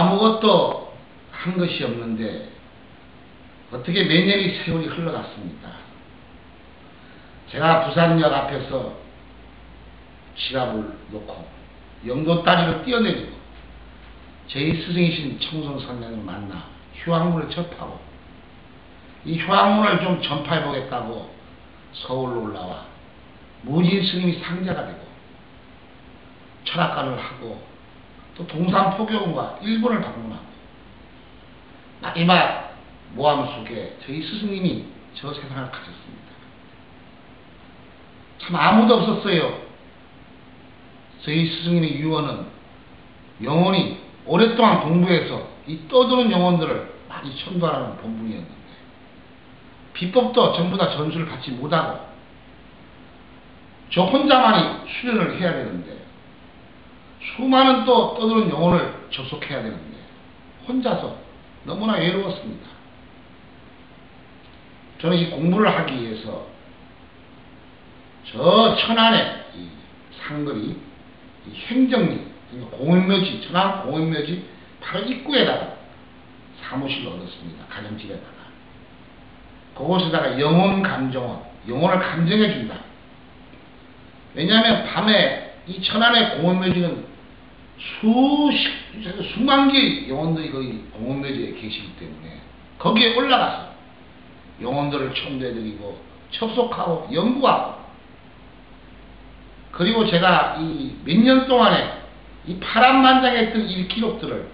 아무것도 한 것이 없는데 어떻게 몇 년이 세월이 흘러갔습니다. 제가 부산역 앞에서 지갑을 놓고 영도다리를 뛰어내리고 제2스승이신 청송선생을 만나 휴학문을 접하고 이 휴학문을 좀 전파해 보겠다고 서울로 올라와 무진 스님이 상자가 되고 철학관을 하고 또 동산포교원과 일본을 방문하고 마지막 모함 속에 저희 스승님이 저 세상을 가졌습니다. 참 아무도 없었어요. 저희 스승님의 유언은 영혼이 오랫동안 공부해서 이 떠도는 영혼들을 많이 천도하라는 본분이었는데 비법도 전부 다 전수를 받지 못하고 저 혼자만이 수련을 해야 되는데 수많은 또 떠도는 영혼을 접속해야 되는데 혼자서 너무나 외로웠습니다. 저는 이 공부를 하기 위해서 저 천안의 이 상거리 이 행정리 공인묘지 천안 공인묘지 바로 입구에다가 사무실을 얻었습니다. 가정집에다가 그곳에다가 영혼감정원 영혼을 감정해 준다. 왜냐하면 밤에 이 천안의 공인묘지는 수만 개의 영혼들이 거의 공인묘지에 계시기 때문에 거기에 올라가서 영혼들을 천도해드리고 접속하고 연구하고 그리고 제가 이 몇 년 동안에 이 파란만장했던 이 기록들을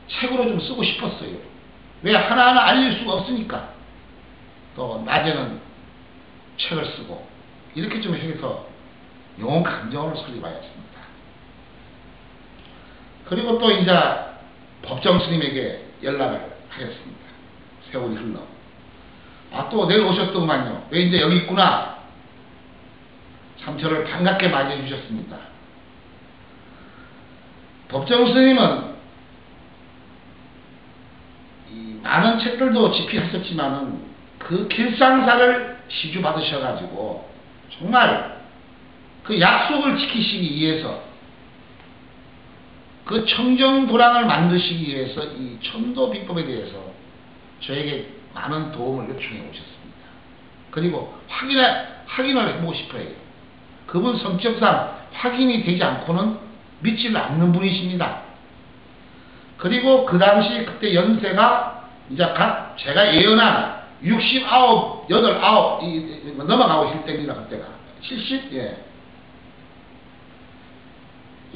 책으로 좀 쓰고 싶었어요. 왜 하나하나 알릴 수가 없으니까. 또 낮에는 책을 쓰고 이렇게 좀 해서 영혼 감정을 설립하였습니다. 그리고 또 이제 법정 스님에게 연락을 하였습니다. 세월이 흘러. 아, 또 내일 오셨더구만요. 왜 이제 여기 있구나. 참 저를 반갑게 맞이해 주셨습니다. 법정 스님은 이 많은 책들도 집필하셨지만은 그 길상사를 시주 받으셔가지고 정말 그 약속을 지키시기 위해서 그 청정불안을 만드시기 위해서 이 천도 비법에 대해서 저에게 많은 도움을 요청해 오셨습니다. 그리고 확인을 해보고 싶어요. 그분 성격상 확인이 되지 않고는 믿지를 않는 분이십니다. 그리고 그 당시 그때 연세가 이제 각 제가 예언한 69, 8, 9 넘어가고 있을 때입니다. 그때가 70? 예.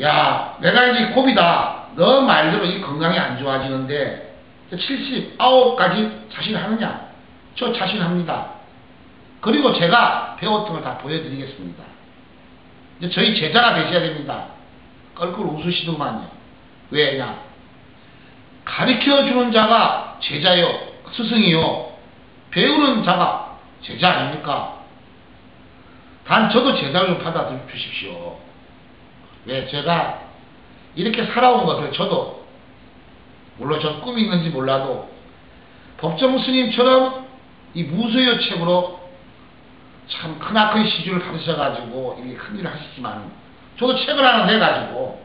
야, 내가 이제 고비다. 너 말대로 이 건강이 안 좋아지는데 79까지 자신하느냐? 저 자신합니다. 그리고 제가 배웠던 걸 다 보여드리겠습니다. 이제 저희 제자가 되셔야 됩니다. 껄껄 웃으시더만요. 왜냐? 가르쳐주는 자가 제자요, 스승이요. 배우는 자가 제자 아닙니까? 단 저도 제자를 좀 받아주십시오. 왜? 제가 이렇게 살아온 것을 저도 물론 전 꿈이 있는지 몰라도 법정 스님처럼 이 무소유 책으로 참 크나큰 시주를 받으셔가지고 이렇게 큰일을 하시지만 저도 책을 하나 내가지고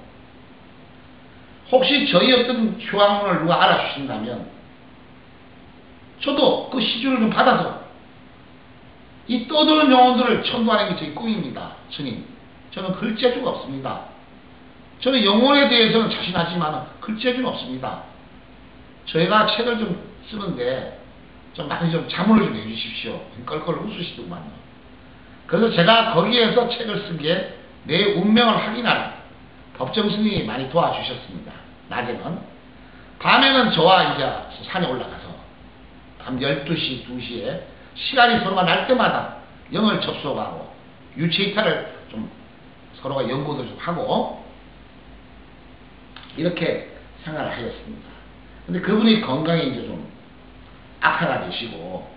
혹시 저희 어떤 휴학문을 누가 알아주신다면 저도 그 시주를 좀 받아서 이 떠도는 영혼들을 천도하는 게 제 꿈입니다. 스님, 저는 글재주가 없습니다. 저는 영혼에 대해서는 자신하지만 글재주는 없습니다. 저희가 책을 좀 쓰는데 좀 많이 좀 자문을 좀 해주십시오. 껄껄 웃으시더구만요. 그래서 제가 거기에서 책을 쓰기에 내 운명을 확인하는 법정 스님이 많이 도와주셨습니다. 낮에는. 밤에는 저와 이제 산에 올라가서 밤 12시, 2시에 시간이 서로가 날 때마다 영을 접속하고 유체이탈을 좀 서로가 연구도 좀 하고 이렇게 생활을 하였습니다. 근데 그분이 건강이 이제 좀 악화가 되시고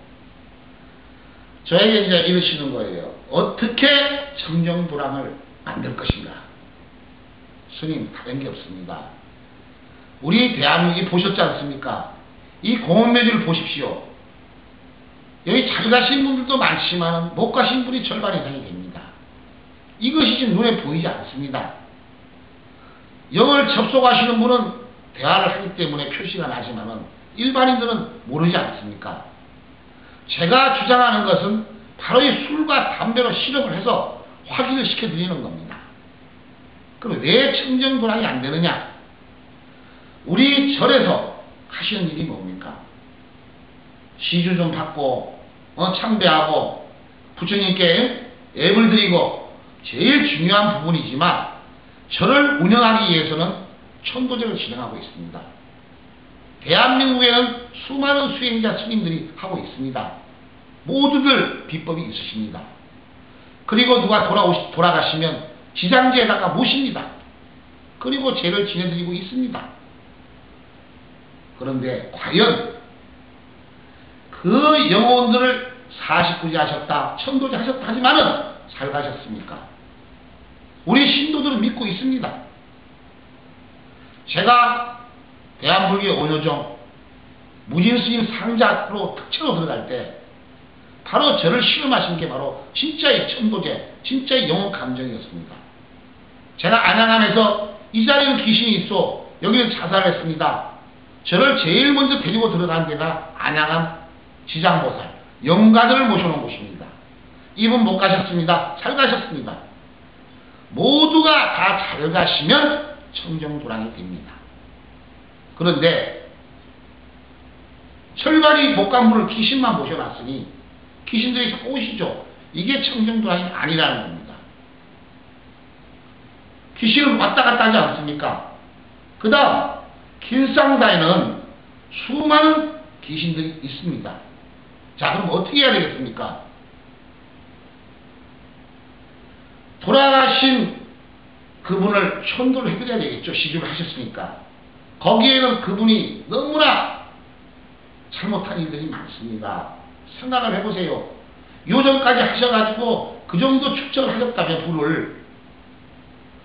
저에게 이제 이러시는 거예요. 어떻게 청정불안을 만들 것인가? 스님, 다른 게 없습니다. 우리 대한민국이 보셨지 않습니까? 이 공원묘지를 보십시오. 여기 잘 가신 분들도 많지만 못 가신 분이 절반 이상이 됩니다. 이것이 지금 눈에 보이지 않습니다. 영을 접속하시는 분은 대화를 하기 때문에 표시가 나지만은 일반인들은 모르지 않습니까? 제가 주장하는 것은 바로 이 술과 담배로 실험을 해서 확인을 시켜드리는 겁니다. 그럼 왜 청정도량이 안 되느냐? 우리 절에서 하시는 일이 뭡니까? 시주 좀 받고 참배하고 부처님께 예물 드리고 제일 중요한 부분이지만 절을 운영하기 위해서는 천도제를 진행하고 있습니다. 대한민국에는 수많은 수행자 스님들이 하고 있습니다. 모두들 비법이 있으십니다. 그리고 누가 돌아가시면 지장제에다가 모십니다. 그리고 제를 지내드리고 있습니다. 그런데 과연 그 영혼들을 49제 하셨다, 천도제 하셨다 하지만은 잘 가셨습니까? 우리 신도들은 믿고 있습니다. 제가 대한불교 원효종 무진스님 상자로 특채로 들어갈 때 바로 저를 실험하신 게 바로 진짜의 천도제, 진짜의 영혼 감정이었습니다. 제가 안양함에서 이 자리는 귀신이 있어, 여기는 자살했습니다. 저를 제일 먼저 데리고 들어간 데가 안양함 지장보살, 영가들을 모셔놓은 곳입니다. 이분 못 가셨습니다. 잘 가셨습니다. 모두가 다 잘 가시면 청정도량이 됩니다. 그런데 철발이 못 간 분을 귀신만 모셔놨으니 귀신들이 자꾸 오시죠. 이게 청정도량이 아니라는 겁니다. 귀신은 왔다 갔다 하지 않습니까? 그 다음 길상사에는 수많은 귀신들이 있습니다. 자, 그럼 어떻게 해야 되겠습니까? 돌아가신 그분을 천도를 해드려야 되겠죠. 시주를 하셨으니까. 거기에는 그분이 너무나 잘못한 일들이 많습니다. 생각을 해보세요. 요정까지 하셔가지고 그 정도 축적을 하셨다면 불을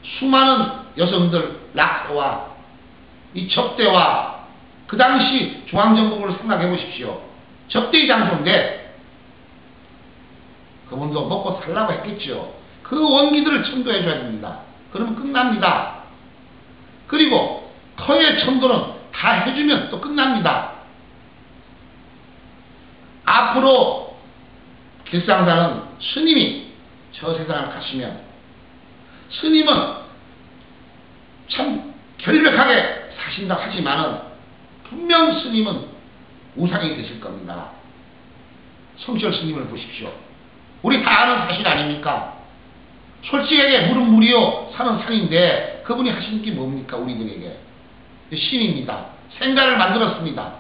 수많은 여성들 낙서와 이 접대와 그 당시 중앙정부를 생각해 보십시오. 접대의 장소인데 그분도 먹고 살라고 했겠죠. 그 원기들을 천도해 줘야 됩니다. 그러면 끝납니다. 그리고 터의 천도는 다 해주면 또 끝납니다. 앞으로 길상사는 스님이 저 세상을 가시면 스님은 참 결백하게 사신다 하지만은 분명 스님은 우상이 되실 겁니다. 성철 스님을 보십시오. 우리 다 아는 사실 아닙니까? 솔직하게 물은 물이요 산은 산인데 그분이 하시는 게 뭡니까? 우리들에게 신입니다. 생가를 만들었습니다.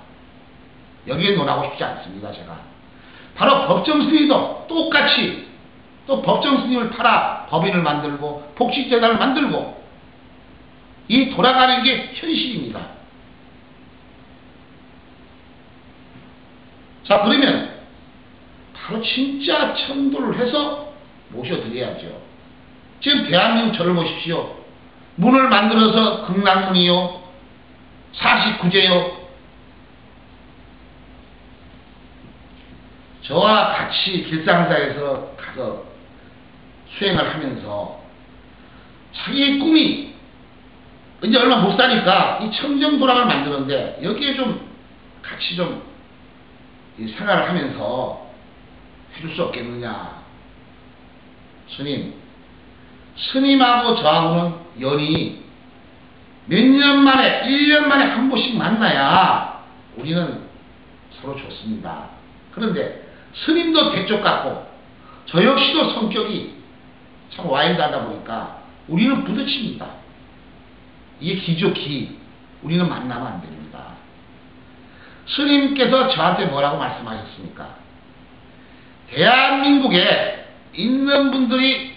여기에 논하고 싶지 않습니다. 제가 바로 법정스님도 똑같이 또 법정스님을 팔아 법인을 만들고 복식재단을 만들고 이 돌아가는 게 현실입니다. 자, 그러면 바로 진짜 천도를 해서 모셔드려야죠. 지금 대한민국 절을 보십시오. 문을 만들어서 극락문이요 49제요. 저와 같이 길상사에서 가서 수행을 하면서 자기의 꿈이 이제 얼마 못 사니까 이 청정도량을 만드는데 여기에 좀 같이 좀 생활을 하면서 해줄 수 없겠느냐. 스님하고 저하고는 연이 몇 년 만에 1년 만에 한 번씩 만나야 우리는 서로 좋습니다. 그런데 스님도 대쪽 같고 저 역시도 성격이 참 와일드하다 보니까 우리는 부딪힙니다. 이게 기죠, 기. 우리는 만나면 안 됩니다. 스님께서 저한테 뭐라고 말씀하셨습니까? 대한민국에 있는 분들이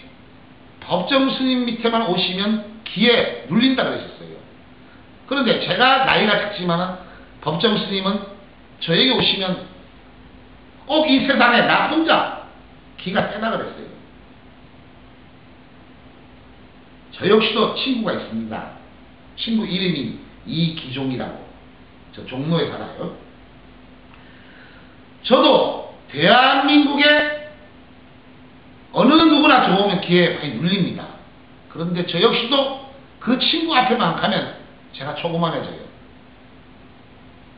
법정 스님 밑에만 오시면 기에 눌린다 그러셨어요. 그런데 제가 나이가 작지만 법정 스님은 저에게 오시면 꼭 이 세상에 나 혼자 기가 세다 그랬어요. 저 역시도 친구가 있습니다. 친구 이름이 이기종이라고. 저 종로에 살아요. 저도 대한민국에 어느 누구나 좋으면 기에 많이 눌립니다. 그런데 저 역시도 그 친구 앞에만 가면 제가 조그만해져요.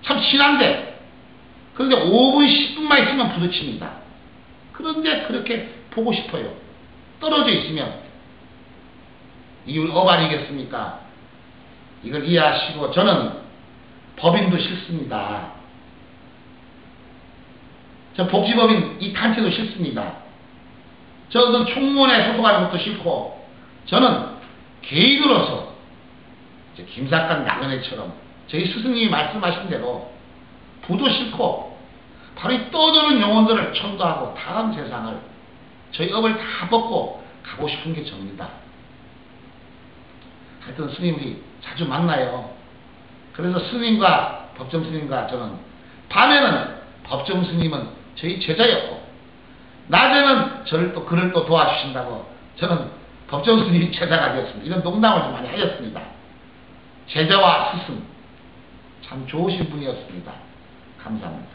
참 친한데, 그런데 5분, 10분만 있으면 부딪힙니다. 그런데 그렇게 보고 싶어요. 떨어져 있으면. 이걸 어발이겠습니까? 이걸 이해하시고, 저는 법인도 싫습니다. 저 복지법인 이 단체도 싫습니다. 저는 총무원에 소속하는 것도 싫고, 저는 개인으로서 김사건 나그네처럼 저희 스승님이 말씀하신 대로 부도 싫고 바로 이 떠도는 영혼들을 천도하고 다음 세상을 저희 업을 다 벗고 가고 싶은 게 접니다. 하여튼 스님이 자주 만나요. 그래서 스님과 법정 스님과 저는 밤에는 법정 스님은 저희 제자였고 낮에는 그를 또 도와주신다고 저는 법정 스님이 제자가 되었습니다. 이런 농담을 좀 많이 하였습니다. 제자와 스승 참 좋으신 분이었습니다. 감사합니다.